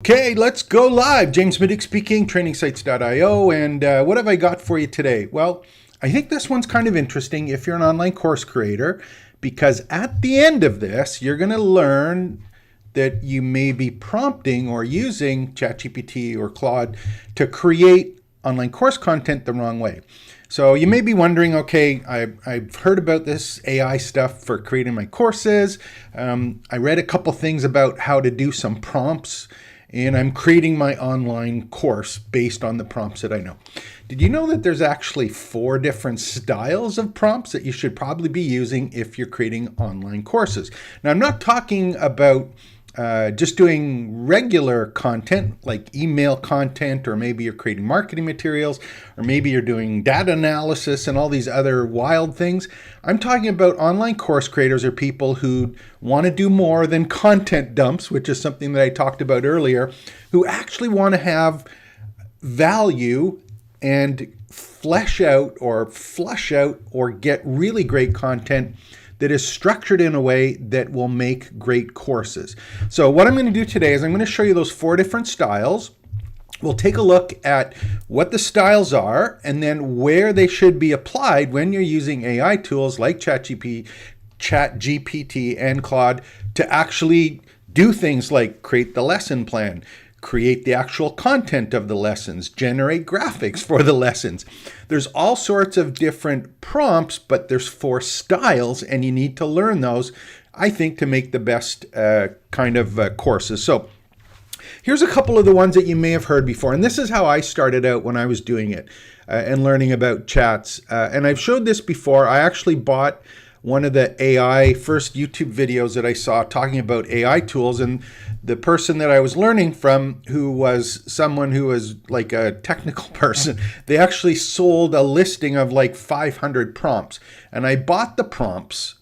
Okay, let's go live. James Middick speaking, trainingsites.io. And what have I got for you today? Well, I think this one's kind of interesting if you're an online course creator, because at the end of this, you're going to learn that you may be prompting or using ChatGPT or Claude to create online course content the wrong way. So you may be wondering, okay, I've heard about this AI stuff for creating my courses. I read a couple things about how to do some prompts, and I'm creating my online course based on the prompts that I know. Did you know that there's actually 4 different styles of prompts that you should probably be using if you're creating online courses? Now, I'm not talking about just doing regular content like email content, or maybe you're creating marketing materials, or maybe you're doing data analysis and all these other wild things. I'm talking about online course creators or people who want to do more than content dumps, which is something that I talked about earlier, who actually want to have value and flush out or get really great content that is structured in a way that will make great courses. So what I'm going to do today is I'm going to show you those 4 different styles. We'll take a look at what the styles are and then where they should be applied when you're using AI tools like ChatGPT and Claude to actually do things like create the lesson plan, create the actual content of the lessons, generate graphics for the lessons. There's all sorts of different prompts, but there's 4 styles, and you need to learn those, I think, to make the best courses. So here's a couple of the ones that you may have heard before, and this is how I started out when I was doing it and learning about chats. And I've showed this before. I actually bought one of the AI first YouTube videos that I saw talking about AI tools, and the person that I was learning from, who was someone who was like a technical person, they actually sold a listing of like 500 prompts, and I bought the prompts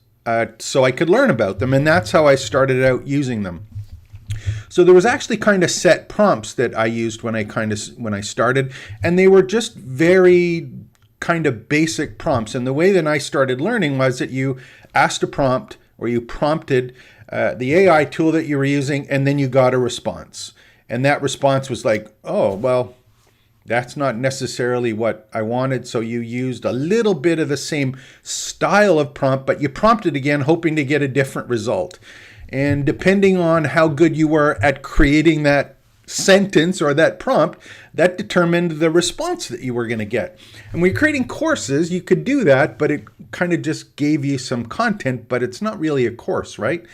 so I could learn about them, and that's how I started out using them. So there was actually kind of set prompts that I used when I started, and they were just very kind of basic prompts. And the way that I started learning was that you asked a prompt, or you prompted the AI tool that you were using, and then you got a response. And that response was like, oh, well, that's not necessarily what I wanted. So you used a little bit of the same style of prompt, but you prompted again, hoping to get a different result. And depending on how good you were at creating that sentence or that prompt, that determined the response that you were going to get. And when you're creating courses, you could do that, but it kind of just gave you some content, but it's not really a course, right?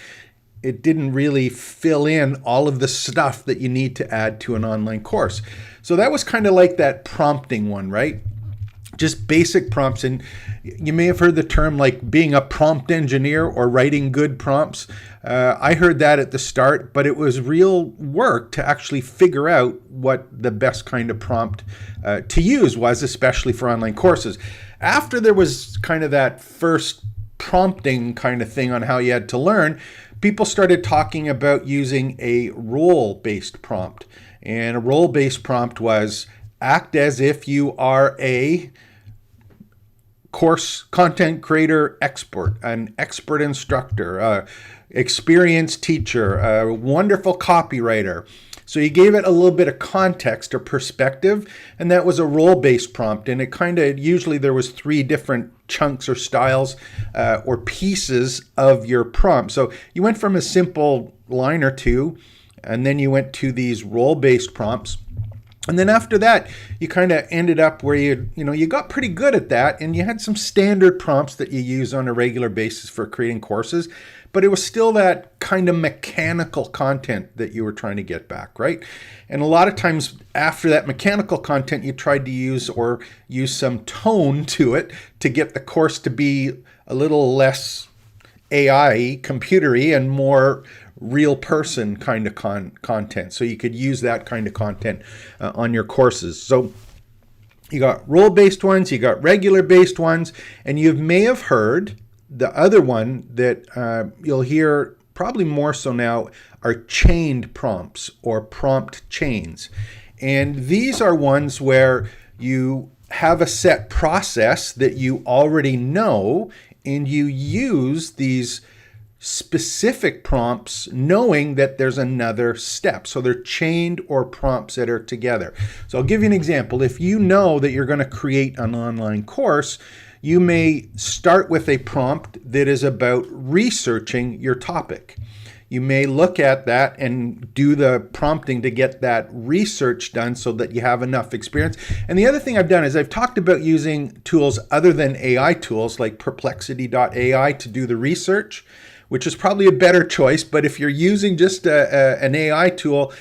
It didn't really fill in all of the stuff that you need to add to an online course. So that was kind of like that prompting one, right? Just basic prompts. And you may have heard the term like being a prompt engineer or writing good prompts. I heard that at the start, but it was real work to actually figure out what the best kind of prompt to use was, especially for online courses. After there was kind of that first prompting kind of thing on how you had to learn, people started talking about using a role-based prompt. And a role-based prompt was act as if you are a course content creator expert, an expert instructor, experienced teacher, a wonderful copywriter. So you gave it a little bit of context or perspective, and that was a role-based prompt. And it kind of, usually there was 3 different chunks or styles or pieces of your prompt. So you went from a simple line or 2, and then you went to these role-based prompts. And then after that, you kind of ended up where you got pretty good at that, and you had some standard prompts that you use on a regular basis for creating courses, but it was still that kind of mechanical content that you were trying to get back, right? And a lot of times after that mechanical content, you tried to use some tone to it to get the course to be a little less AI, computery, and more real person kind of content. So you could use that kind of content on your courses. So you got role-based ones, you got regular-based ones, and you may have heard the other one that you'll hear probably more so now are chained prompts or prompt chains. And these are ones where you have a set process that you already know, and you use these specific prompts knowing that there's another step. So they're chained or prompts that are together. So I'll give you an example. If you know that you're going to create an online course, you may start with a prompt that is about researching your topic. You may look at that and do the prompting to get that research done so that you have enough experience. And the other thing I've done is I've talked about using tools other than AI tools like Perplexity.AI to do the research, which is probably a better choice. But if you're using just an AI tool,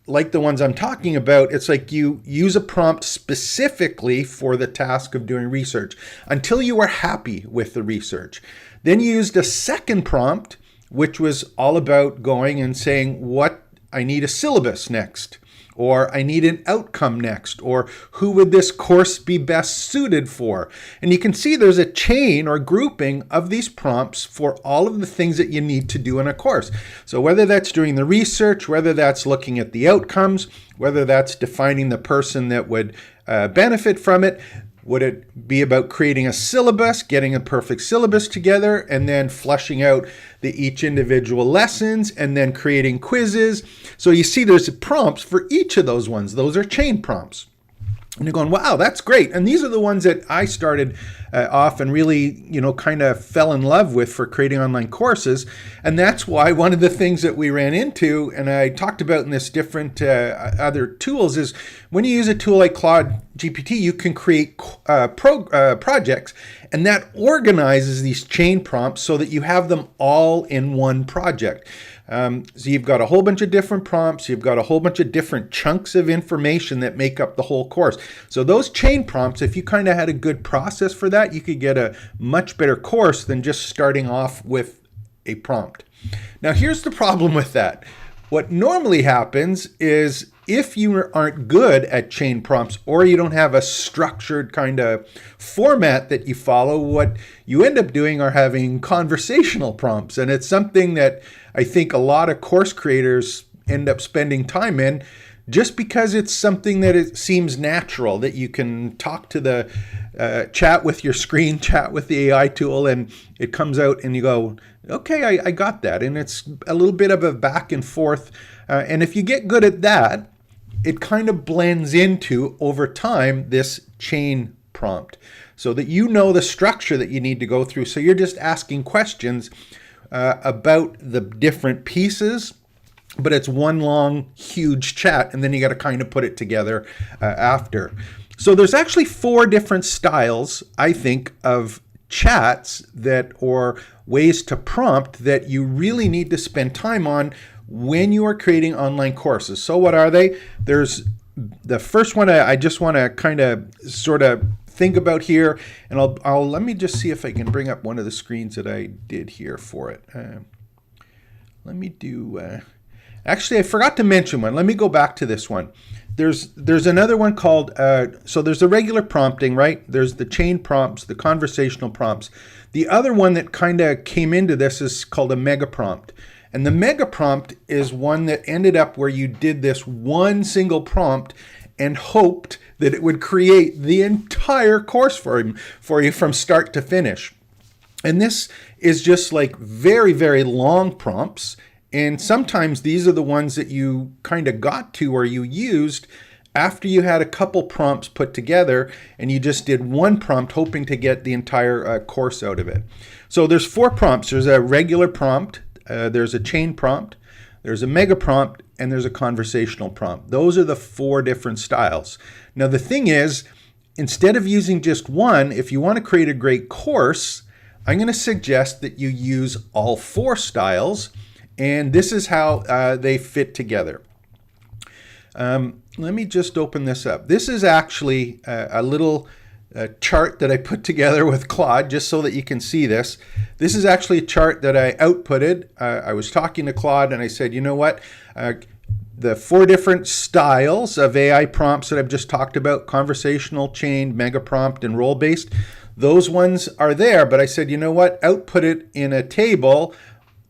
like the ones I'm talking about, it's like you use a prompt specifically for the task of doing research until you are happy with the research. Then you used a second prompt, which was all about going and saying what I need a syllabus next, or I need an outcome next, or who would this course be best suited for? And you can see there's a chain or grouping of these prompts for all of the things that you need to do in a course. So whether that's doing the research, whether that's looking at the outcomes, whether that's defining the person that would benefit from it, would it be about creating a syllabus, getting a perfect syllabus together, and then fleshing out each individual lessons, and then creating quizzes? So you see there's prompts for each of those ones. Those are chain prompts. And you're going, wow, that's great. And these are the ones that I started off and really, kind of fell in love with for creating online courses. And that's why one of the things that we ran into, and I talked about in this different other tools, is when you use a tool like Claude.GPT, you can create projects, and that organizes these chain prompts so that you have them all in one project. So you've got a whole bunch of different prompts, you've got a whole bunch of different chunks of information that make up the whole course. So those chain prompts, if you kind of had a good process for that, you could get a much better course than just starting off with a prompt. Now here's the problem with that. What normally happens is if you aren't good at chain prompts, or you don't have a structured kind of format that you follow, what you end up doing are having conversational prompts. And it's something that I think a lot of course creators end up spending time in, just because it's something that it seems natural, that you can talk to the chat with your screen, chat with the AI tool, and it comes out and you go, okay, I got that. And it's a little bit of a back and forth. And if you get good at that, it kind of blends into, over time, this chain prompt, so that you know the structure that you need to go through. So you're just asking questions about the different pieces, but it's one long, huge chat, and then you got to kind of put it together after. So there's actually 4 different styles, I think, of chats or ways to prompt that you really need to spend time on when you are creating online courses. So what are they? There's the first one I just want to kind of sort of think about here, and I'll let me just see if I can bring up one of the screens that I did here for it. Let me do. Actually, I forgot to mention one. Let me go back to this one. There's another one called. So there's the regular prompting, right? There's the chain prompts, the conversational prompts. The other one that kind of came into this is called a mega prompt. And the mega prompt is one that ended up where you did this one single prompt and hoped that it would create the entire course for you from start to finish. And this is just like very, very long prompts. And sometimes these are the ones that you kind of got to, or you used after you had a couple prompts put together and you just did one prompt hoping to get the entire course out of it. So there's 4 prompts. There's a regular prompt, there's a chain prompt, there's a mega prompt, and there's a conversational prompt. Those are the 4 different styles. Now the thing is, instead of using just one, if you want to create a great course, I'm going to suggest that you use all 4 styles, and this is how they fit together. Let me just open this up. This is actually a little chart that I put together with Claude, just so that you can see this. This is actually a chart that I outputted. I was talking to Claude and I said, you know what? The 4 different styles of AI prompts that I've just talked about, conversational, chained, mega prompt, and role-based, those ones are there. But I said, you know what? Output it in a table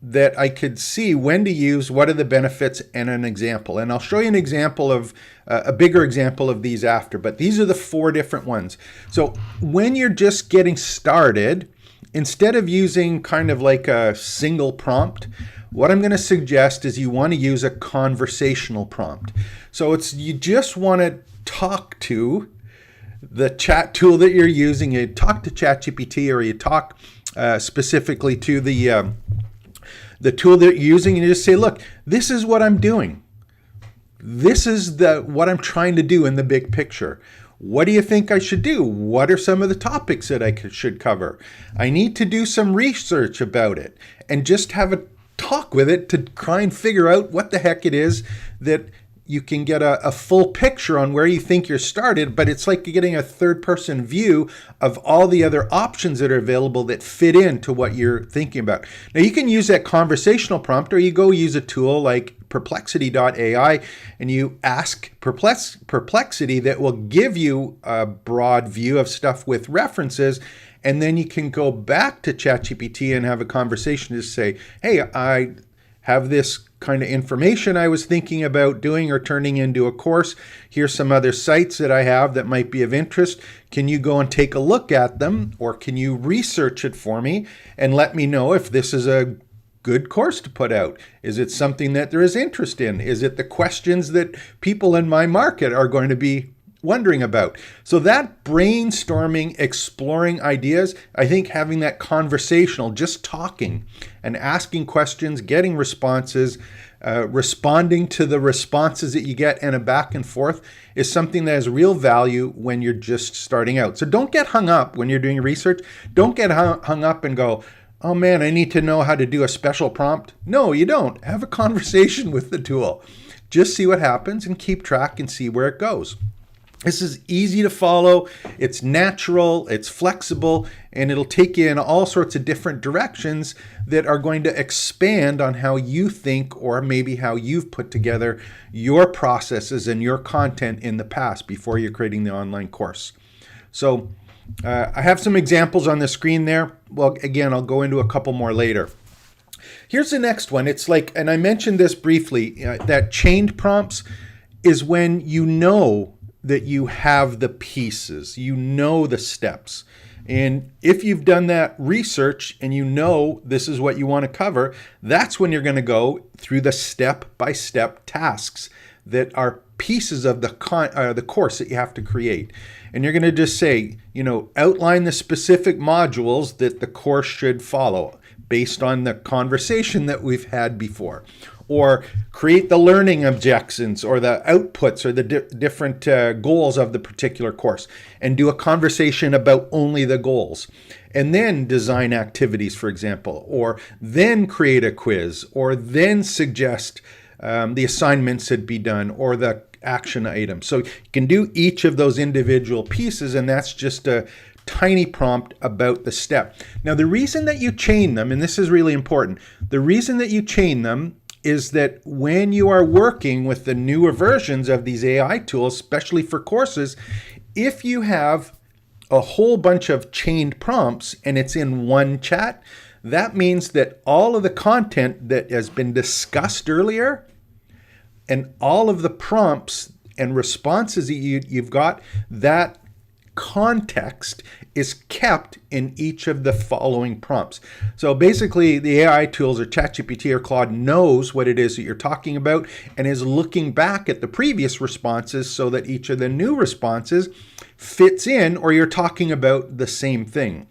that I could see when to use, what are the benefits, and an example. And I'll show you an example of a bigger example of these after, but these are the 4 different ones. So when you're just getting started, instead of using kind of like a single prompt, what I'm going to suggest is you want to use a conversational prompt. So you just want to talk to the chat tool that you're using. You talk to ChatGPT, or you talk specifically to the tool that you're using, and you just say, look, this is what I'm doing. This is what I'm trying to do in the big picture. What do you think I should do? What are some of the topics that I should cover? I need to do some research about it, and just have a talk with it to try and figure out what the heck it is that you can get a full picture on where you think you're started, but it's like getting a third-person view of all the other options that are available that fit into what you're thinking about. Now, you can use that conversational prompt, or you go use a tool like Perplexity.AI, and you ask Perplexity that will give you a broad view of stuff with references, and then you can go back to ChatGPT and have a conversation to say, hey, I have this kind of information I was thinking about doing or turning into a course. Here's some other sites that I have that might be of interest. Can you go and take a look at them, or can you research it for me and let me know if this is a good course to put out? Is it something that there is interest in? Is it the questions that people in my market are going to be wondering about? So that brainstorming, exploring ideas, I think having that conversational, just talking and asking questions, getting responses, responding to the responses that you get, and a back and forth, is something that has real value when you're just starting out. So don't get hung up when you're doing research. Don't get hung up and go, oh man, I need to know how to do a special prompt. No, you don't. Have a conversation with the tool. Just see what happens and keep track and see where it goes. This is easy to follow, it's natural, it's flexible, and it'll take you in all sorts of different directions that are going to expand on how you think, or maybe how you've put together your processes and your content in the past before you're creating the online course. So I have some examples on the screen there. Well, again, I'll go into a couple more later. Here's the next one. It's like, and I mentioned this briefly, that chained prompts is when you know that you have the pieces, you know the steps. And if you've done that research and you know this is what you want to cover, that's when you're going to go through the step-by-step tasks that are pieces of the course that you have to create. And you're going to just say, outline the specific modules that the course should follow based on the conversation that we've had before. Or create the learning objectives or the outputs or the different goals of the particular course, and do a conversation about only the goals. And then design activities, for example, or then create a quiz, or then suggest the assignments that be done, or the action items. So you can do each of those individual pieces, and that's just a tiny prompt about the step. Now, the reason that you chain them, and this is really important, the reason that you chain them is that when you are working with the newer versions of these AI tools, especially for courses, if you have a whole bunch of chained prompts and it's in one chat, that means that all of the content that has been discussed earlier and all of the prompts and responses that you've got, that context is kept in each of the following prompts. So basically, the AI tools, or ChatGPT or Claude, knows what it is that you're talking about and is looking back at the previous responses so that each of the new responses fits in, or you're talking about the same thing.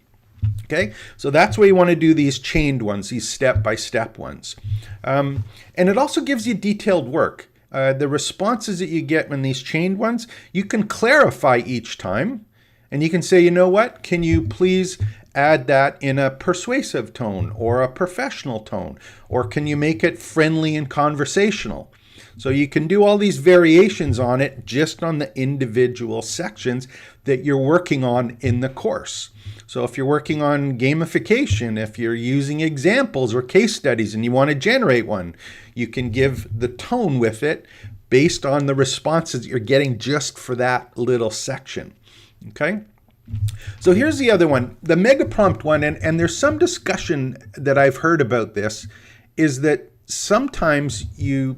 Okay, so that's why you want to do these chained ones, these step-by-step ones. And it also gives you detailed work. The responses that you get when these chained ones, you can clarify each time. And you can say, you know what, can you please add that in a persuasive tone or a professional tone? Or can you make it friendly and conversational? So you can do all these variations on it just on the individual sections that you're working on in the course. So if you're working on gamification, if you're using examples or case studies and you want to generate one, you can give the tone with it based on the responses that you're getting just for that little section. Okay, so here's the other one, the mega prompt one, and there's some discussion that I've heard about this, is that sometimes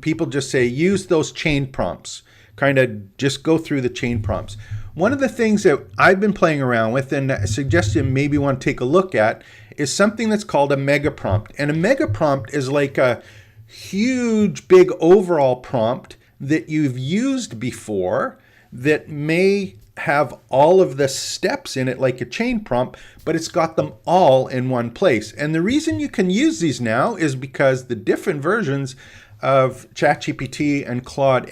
people just say use those chain prompts, kind of just go through the chain prompts. One of the things that I've been playing around with and I suggest you maybe want to take a look at is something that's called a mega prompt. And a mega prompt is like a huge, big overall prompt that you've used before that may have all of the steps in it like a chain prompt, but it's got them all in one place. And the reason you can use these now is because the different versions of ChatGPT and Claude,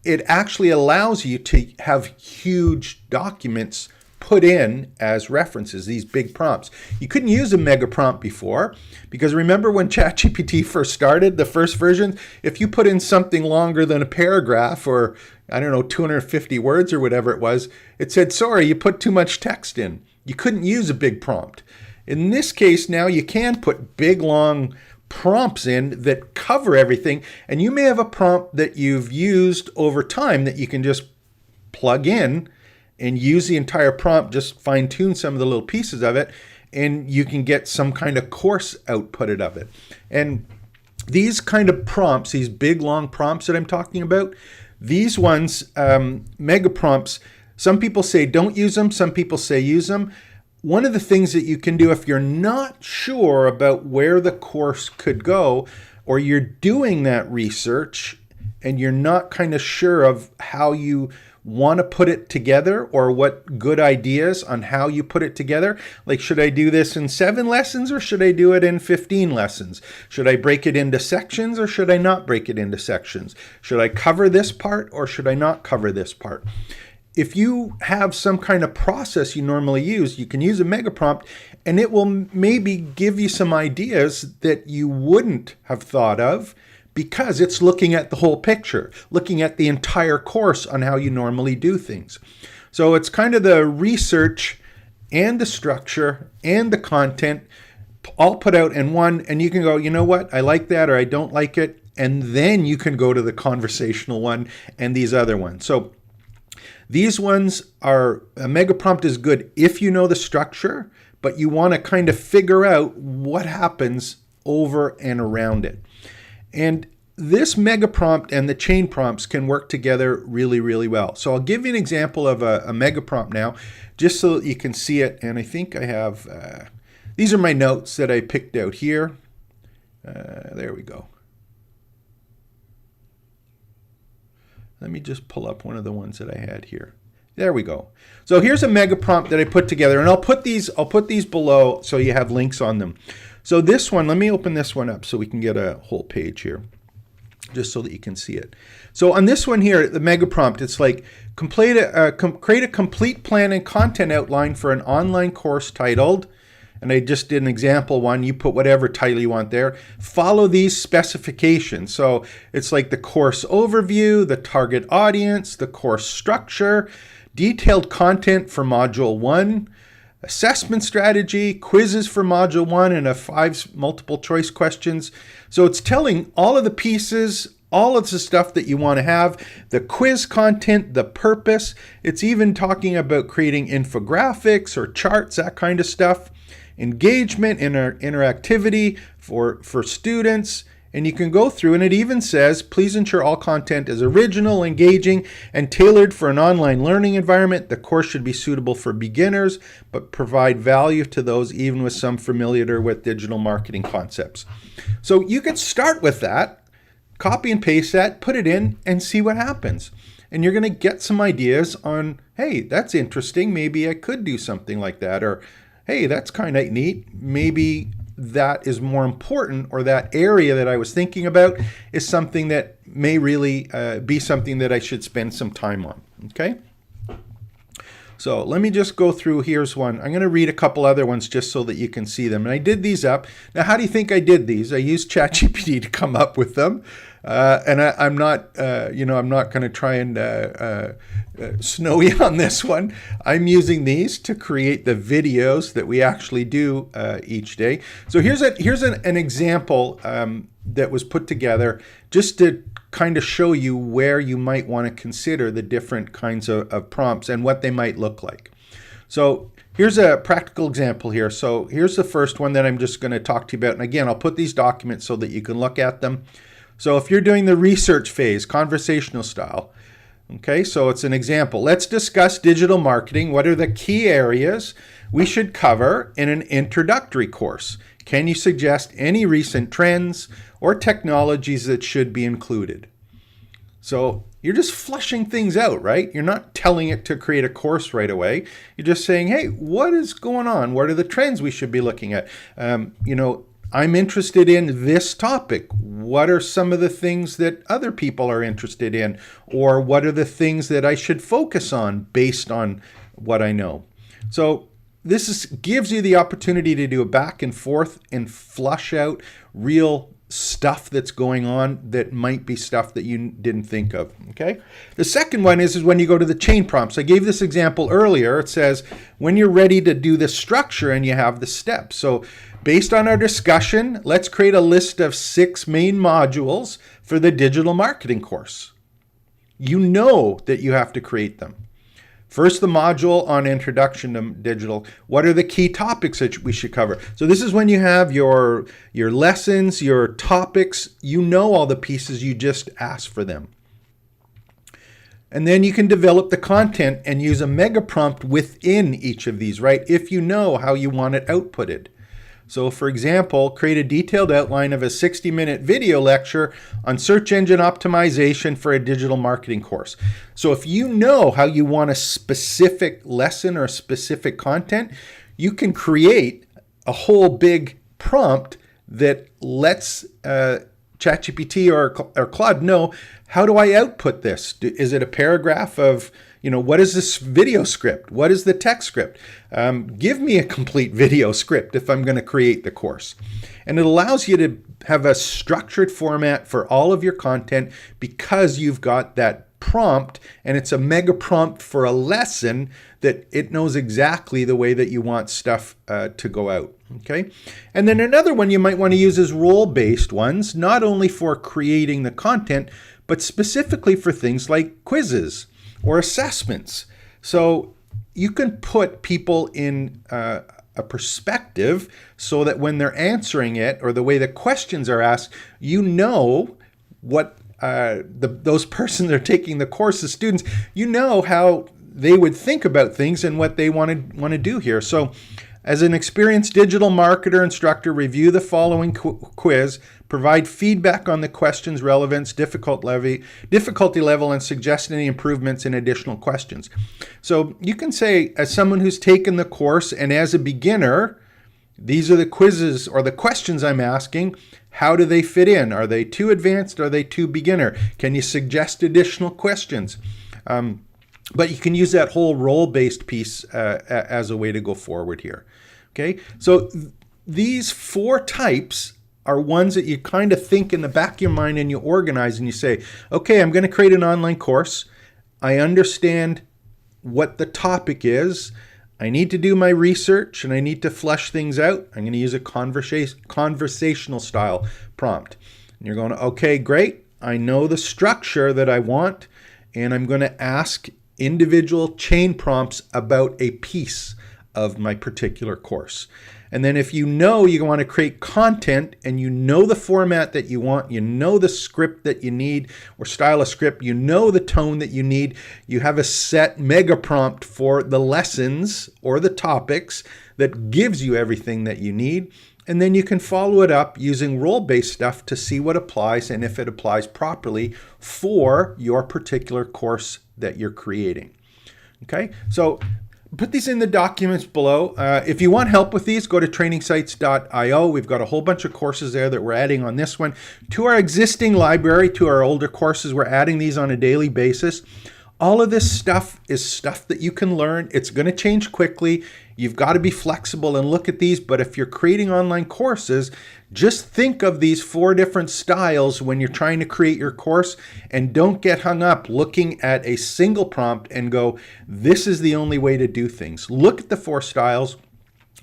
it actually allows you to have huge documents put in as references, these big prompts. You couldn't use a mega prompt before because remember when ChatGPT first started, the first version, if you put in something longer than a paragraph or, I don't know, 250 words or whatever it was, it said, sorry, you put too much text in. You couldn't use a big prompt. In this case, now you can put big, long prompts in that cover everything. And you may have a prompt that you've used over time that you can just plug in and use the entire prompt, just fine tune some of the little pieces of it, and you can get some kind of course outputted of it. And these kind of prompts, these big long prompts that I'm talking about, these ones, mega prompts, some people say don't use them, some people say use them. One of the things that you can do if you're not sure about where the course could go, or you're doing that research and you're not kind of sure of how you want to put it together or what good ideas on how you put it together. Like, should I do this in 7 lessons or should I do it in 15 lessons? Should I break it into sections or should I not break it into sections? Should I cover this part or should I not cover this part? If you have some kind of process you normally use, you can use a mega prompt and it will maybe give you some ideas that you wouldn't have thought of because it's looking at the whole picture, looking at the entire course on how you normally do things. So it's kind of the research and the structure and the content all put out in one, and you can go, you know what, I like that or I don't like it, and then you can go to the conversational one and these other ones. So these ones are, a mega prompt is good if you know the structure, but you want to kind of figure out what happens over and around it. And this mega prompt and the chain prompts can work together really, really well. So I'll give you an example of a mega prompt now, just so that you can see it. And I think I have, these are my notes that I picked out here. There we go. Let me just pull up one of the ones that I had here. There we go. So here's a mega prompt that I put together, and I'll put these below so you have links on them. So this one, let me open this one up so we can get a whole page here, just so that you can see it. So on this one here, the mega prompt, it's like create a complete plan and content outline for an online course titled, and I just did an example one, you put whatever title you want there, follow these specifications. So it's like the course overview, the target audience, the course structure, detailed content for module 1, assessment strategy, quizzes for module 1, and a 5 multiple choice questions. So it's telling all of the pieces, all of the stuff that you want to have, the quiz content, the purpose. It's even talking about creating infographics or charts, that kind of stuff. Engagement, interactivity for students. And you can go through, and it even says, please ensure all content is original, engaging, and tailored for an online learning environment. The course should be suitable for beginners, but provide value to those even with some familiar with digital marketing concepts. So you can start with that, copy and paste that, put it in, and see what happens. And you're going to get some ideas on, hey, that's interesting. Maybe I could do something like that. Or, hey, that's kind of neat. Maybe that is more important, or that area that I was thinking about is something that may really be something that I should spend some time on. Okay. So let me just go through. Here's one. I'm going to read a couple other ones just so that you can see them. And I did these up. Now, how do you think I did these? I used ChatGPT to come up with them. And I'm not going to try and snow you on this one. I'm using these to create the videos that we actually do each day. So here's an example that was put together just to kind of show you where you might want to consider the different kinds of prompts and what they might look like. So here's a practical example here. So here's the first one that I'm just going to talk to you about. And again, I'll put these documents so that you can look at them. So if you're doing the research phase, conversational style, Okay, so it's an example. Let's discuss digital marketing. What are the key areas we should cover in an introductory course? Can you suggest any recent trends or technologies that should be included? So you're just flushing things out, right? You're not telling it to create a course right away. You're just saying, hey, what is going on? What are the trends we should be looking at? I'm interested in this topic. What are some of the things that other people are interested in? Or what are the things that I should focus on based on what I know? So this gives you the opportunity to do a back and forth and flush out real stuff that's going on that might be stuff that you didn't think of. Okay. The second one is when you go to the chain prompts. I gave this example earlier. It says when you're ready to do the structure and you have the steps. So based on our discussion, let's create a list of 6 main modules for the digital marketing course. You know that you have to create them. First, the module on introduction to digital. What are the key topics that we should cover? So this is when you have your lessons, your topics. You know all the pieces, you just ask for them. And then you can develop the content and use a mega prompt within each of these, right? If you know how you want it outputted. So for example, create a detailed outline of a 60-minute video lecture on search engine optimization for a digital marketing course. So if you know how you want a specific lesson or specific content, you can create a whole big prompt that lets ChatGPT or Claude know, how do I output this? Is it a paragraph of, what is this video script? What is the text script? Give me a complete video script if I'm going to create the course. And it allows you to have a structured format for all of your content because you've got that prompt, and it's a mega prompt for a lesson that it knows exactly the way that you want stuff to go out. Okay. And then another one you might want to use is role-based ones, not only for creating the content, but specifically for things like quizzes or assessments. So you can put people in a perspective so that when they're answering it or the way the questions are asked, you know what those persons that are taking the course, the students, you know how they would think about things and what they want to do here. So as an experienced digital marketer instructor, review the following quiz, provide feedback on the question's relevance, difficulty level, and suggest any improvements in additional questions. So you can say, as someone who's taken the course and as a beginner, these are the quizzes or the questions I'm asking. How do they fit in? Are they too advanced? Are they too beginner? Can you suggest additional questions? But you can use that whole role-based piece as a way to go forward here. Okay, so these 4 types are ones that you kind of think in the back of your mind and you organize and you say, okay, I'm going to create an online course. I understand what the topic is. I need to do my research and I need to flesh things out. I'm going to use a conversational style prompt. And you're going, okay, great. I know the structure that I want, and I'm going to ask individual chain prompts about a piece of my particular course. And then if you know you want to create content and you know the format that you want, you know the script that you need or style of script, you know the tone that you need, you have a set mega prompt for the lessons or the topics that gives you everything that you need. And then you can follow it up using role-based stuff to see what applies and if it applies properly for your particular course that you're creating. Okay, so put these in the documents below. If you want help with these, go to trainingsites.io. We've got a whole bunch of courses there that we're adding on this one. To our existing library, to our older courses, we're adding these on a daily basis. All of this stuff is stuff that you can learn. It's going to change quickly. You've got to be flexible and look at these. But if you're creating online courses, just think of these 4 different styles when you're trying to create your course, and don't get hung up looking at a single prompt and go, this is the only way to do things. Look at the 4 styles,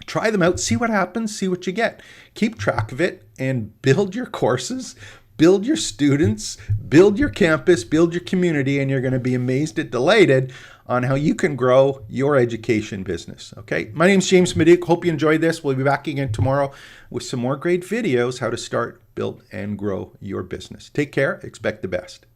try them out, see what happens, see what you get. Keep track of it and build your courses, build your students, build your campus, build your community, and you're going to be amazed and delighted on how you can grow your education business. Okay, my name is James Medic. Hope you enjoyed this. We'll be back again tomorrow with some more great videos, how to start, build, and grow your business. Take care. Expect the best.